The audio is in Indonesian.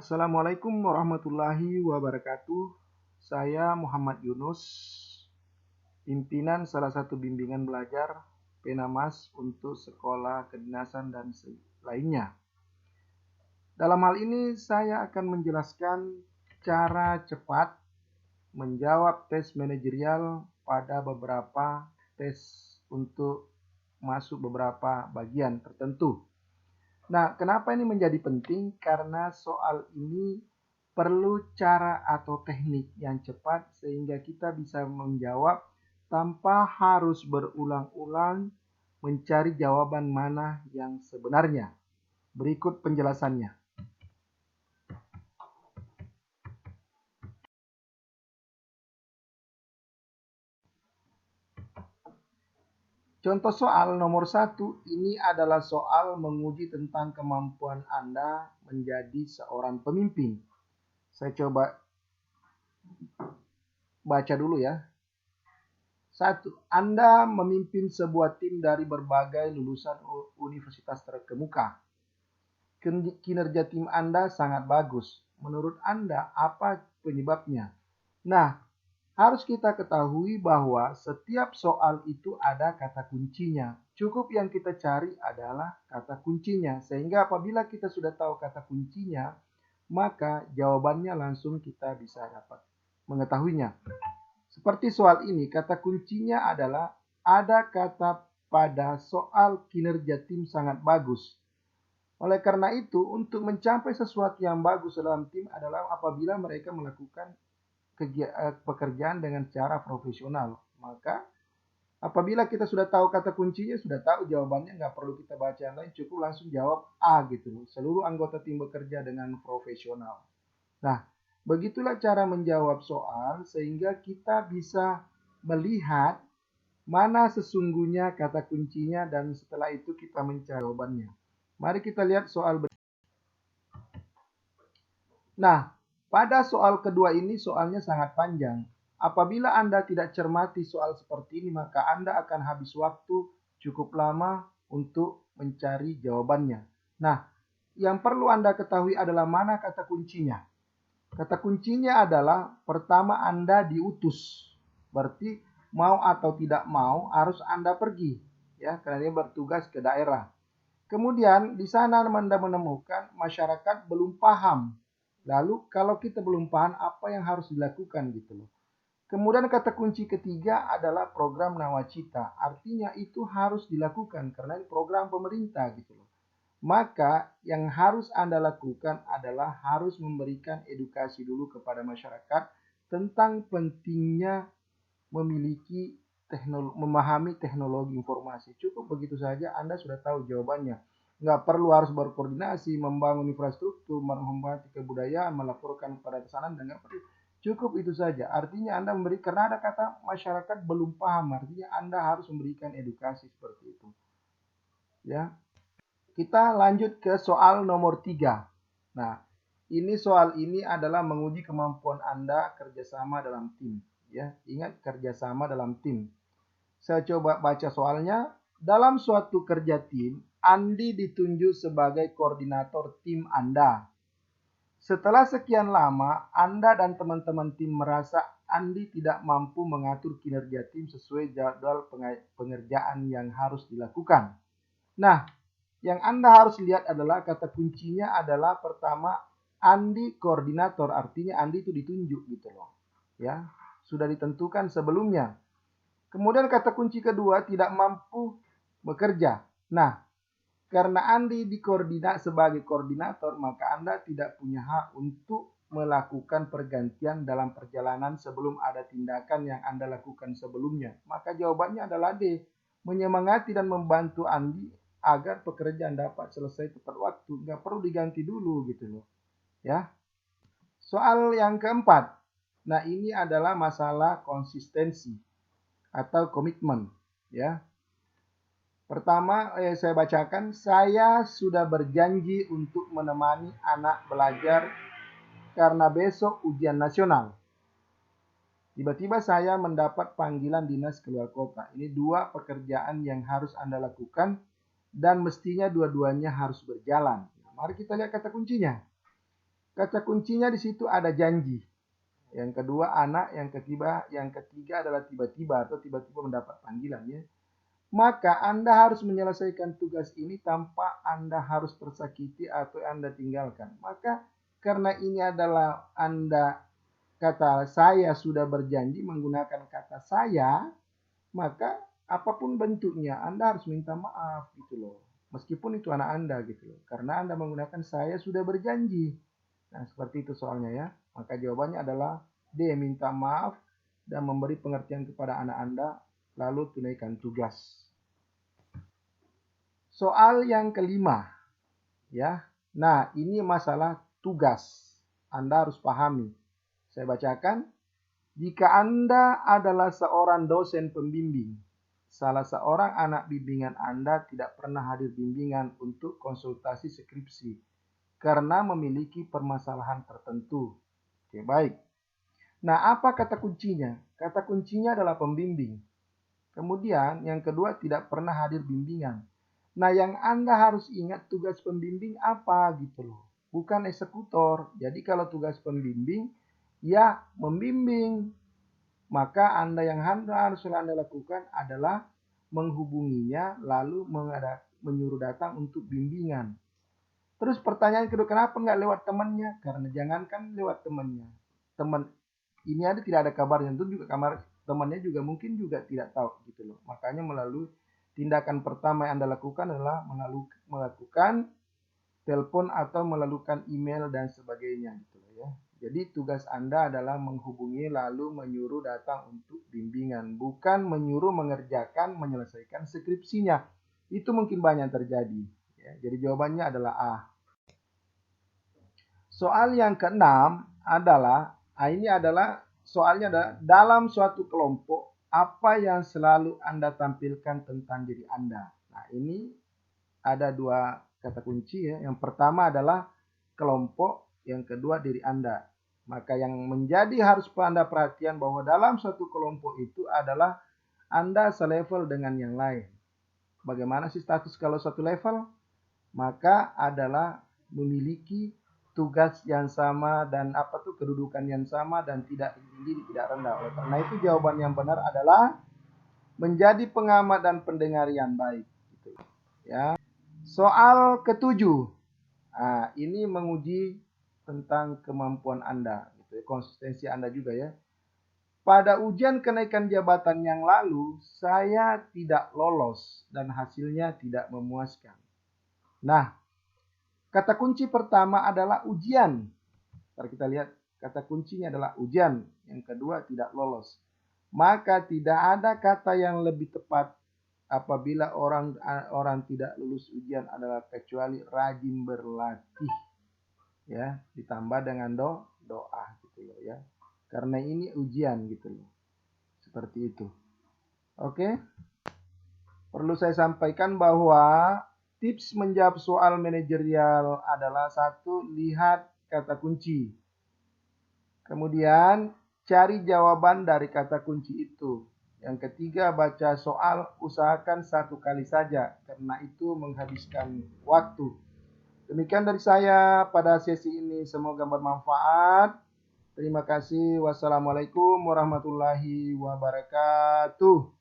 Assalamualaikum warahmatullahi wabarakatuh. Saya Muhammad Yunus, pimpinan salah satu bimbingan belajar Penamas untuk sekolah kedinasan dan lainnya. Dalam hal ini saya akan menjelaskan cara cepat menjawab tes manajerial pada beberapa tes untuk masuk beberapa bagian tertentu. Nah, kenapa ini menjadi penting? Karena soal ini perlu cara atau teknik yang cepat sehingga kita bisa menjawab tanpa harus berulang-ulang mencari jawaban mana yang sebenarnya. Berikut penjelasannya. Contoh soal nomor 1 ini adalah soal menguji tentang kemampuan Anda menjadi seorang pemimpin. Saya coba baca dulu ya. 1. Anda memimpin sebuah tim dari berbagai lulusan universitas terkemuka. Kinerja tim Anda sangat bagus. Menurut Anda, apa penyebabnya? Nah, harus kita ketahui bahwa setiap soal itu ada kata kuncinya. Cukup yang kita cari adalah kata kuncinya. Sehingga apabila kita sudah tahu kata kuncinya, maka jawabannya langsung kita bisa dapat mengetahuinya. Seperti soal ini, kata kuncinya adalah ada kata pada soal kinerja tim sangat bagus. Oleh karena itu, untuk mencapai sesuatu yang bagus dalam tim adalah apabila mereka melakukan pekerjaan dengan cara profesional. Maka apabila kita sudah tahu kata kuncinya, sudah tahu jawabannya, nggak perlu kita baca yang lain, cukup langsung jawab A gitu. Seluruh anggota tim bekerja dengan profesional. Nah, begitulah cara menjawab soal sehingga kita bisa melihat mana sesungguhnya kata kuncinya dan setelah itu kita mencari jawabannya. Mari kita lihat soal berikutnya. Nah, pada soal kedua ini soalnya sangat panjang. Apabila Anda tidak cermati soal seperti ini, maka Anda akan habis waktu cukup lama untuk mencari jawabannya. Nah, yang perlu Anda ketahui adalah mana kata kuncinya. Kata kuncinya adalah pertama Anda diutus. Berarti mau atau tidak mau harus Anda pergi. Ya, karena dia bertugas ke daerah. Kemudian di sana Anda menemukan masyarakat belum paham. Lalu kalau kita belum paham apa yang harus dilakukan gitu loh. Kemudian kata kunci ketiga adalah program Nawacita. Artinya itu harus dilakukan karena ini program pemerintah gitu loh. Maka yang harus Anda lakukan adalah harus memberikan edukasi dulu kepada masyarakat tentang pentingnya memiliki memahami teknologi informasi. Cukup begitu saja Anda sudah tahu jawabannya. Nggak perlu harus berkoordinasi, membangun infrastruktur, menghormati kebudayaan, melaporkan pada pesanan, dan nggak perlu. Cukup itu saja. Artinya Anda memberi, karena ada kata masyarakat belum paham, artinya Anda harus memberikan edukasi seperti itu. Ya, kita lanjut ke soal nomor 3. Nah, ini soal ini adalah menguji kemampuan Anda kerjasama dalam tim. Ya, ingat kerjasama dalam tim. Saya coba baca soalnya. Dalam suatu kerja tim, Andi ditunjuk sebagai koordinator tim Anda. Setelah sekian lama, Anda dan teman-teman tim merasa Andi tidak mampu mengatur kinerja tim sesuai jadwal pengerjaan yang harus dilakukan. Nah, yang Anda harus lihat adalah kata kuncinya adalah pertama Andi koordinator, artinya Andi itu ditunjuk gitu loh. Ya, sudah ditentukan sebelumnya. Kemudian kata kunci kedua tidak mampu bekerja. Nah, karena Andi sebagai koordinator, maka Anda tidak punya hak untuk melakukan pergantian dalam perjalanan sebelum ada tindakan yang Anda lakukan sebelumnya. Maka jawabannya adalah D. Menyemangati dan membantu Andi agar pekerjaan dapat selesai tepat waktu. Nggak perlu diganti dulu gitu loh. Ya. Soal yang keempat. Nah, ini adalah masalah konsistensi atau komitmen. Ya. Pertama, saya bacakan, saya sudah berjanji untuk menemani anak belajar karena besok ujian nasional. Tiba-tiba saya mendapat panggilan dinas keluar kota. Ini dua pekerjaan yang harus Anda lakukan dan mestinya dua-duanya harus berjalan. Nah, mari kita lihat kata kuncinya. Kata kuncinya di situ ada janji. Yang kedua anak, yang ketiga adalah tiba-tiba atau tiba-tiba mendapat panggilan ya. Maka Anda harus menyelesaikan tugas ini tanpa Anda harus tersakiti atau Anda tinggalkan. Maka karena ini adalah Anda kata saya sudah berjanji menggunakan kata saya, maka apapun bentuknya Anda harus minta maaf gitu loh. Meskipun itu anak Anda gitu loh. Karena Anda menggunakan saya sudah berjanji. Nah, seperti itu soalnya ya. Maka jawabannya adalah D, minta maaf dan memberi pengertian kepada anak Anda lalu tunaikan tugas. Soal yang kelima, ya. Nah, ini masalah tugas. Anda harus pahami. Saya bacakan. Jika Anda adalah seorang dosen pembimbing, salah seorang anak bimbingan Anda tidak pernah hadir bimbingan untuk konsultasi skripsi karena memiliki permasalahan tertentu. Oke, baik. Nah, apa kata kuncinya? Kata kuncinya adalah pembimbing. Kemudian yang kedua tidak pernah hadir bimbingan. Nah, yang Anda harus ingat tugas pembimbing apa gitu loh. Bukan eksekutor. Jadi kalau tugas pembimbing, ya membimbing. Maka Anda yang harus Anda lakukan adalah menghubunginya lalu menyuruh datang untuk bimbingan. Terus pertanyaan kedua, kenapa nggak lewat temannya? Karena jangankan lewat temannya. Teman ini ada tidak ada kabarnya, itu juga kamar temannya juga mungkin juga tidak tahu gitu loh. Makanya melalui tindakan pertama yang Anda lakukan adalah melakukan telepon atau melakukan email dan sebagainya gitu loh ya. Jadi tugas Anda adalah menghubungi lalu menyuruh datang untuk bimbingan, bukan menyuruh mengerjakan menyelesaikan skripsinya. Itu mungkin banyak terjadi ya. Jadi jawabannya adalah A. Soal yang keenam adalah ini adalah soalnya adalah dalam suatu kelompok apa yang selalu Anda tampilkan tentang diri Anda. Nah, ini ada dua kata kunci ya. Yang pertama adalah kelompok, yang kedua diri Anda. Maka yang menjadi harus Anda perhatian bahwa dalam suatu kelompok itu adalah Anda selevel dengan yang lain. Bagaimana sih status kalau satu level? Maka adalah memiliki tugas yang sama dan kedudukan yang sama dan tidak tinggi tidak rendah. Oleh karena itu jawaban yang benar adalah menjadi pengamat dan pendengar yang baik. Gitu. Ya. Soal ketujuh. Nah, ini menguji tentang kemampuan Anda, gitu, konsistensi Anda juga ya. Pada ujian kenaikan jabatan yang lalu, saya tidak lolos dan hasilnya tidak memuaskan. Nah, kata kunci pertama adalah ujian. Ntar kita lihat, kata kuncinya adalah ujian. Yang kedua tidak lolos. Maka tidak ada kata yang lebih tepat apabila orang tidak lulus ujian adalah kecuali rajin berlatih. Ya, ditambah dengan doa gitu loh ya. Karena ini ujian gitu loh. Seperti itu. Oke. Perlu saya sampaikan bahwa tips menjawab soal manajerial adalah satu, lihat kata kunci. Kemudian cari jawaban dari kata kunci itu. Yang ketiga, baca soal, usahakan satu kali saja karena itu menghabiskan waktu. Demikian dari saya pada sesi ini, semoga bermanfaat. Terima kasih. Wassalamualaikum warahmatullahi wabarakatuh.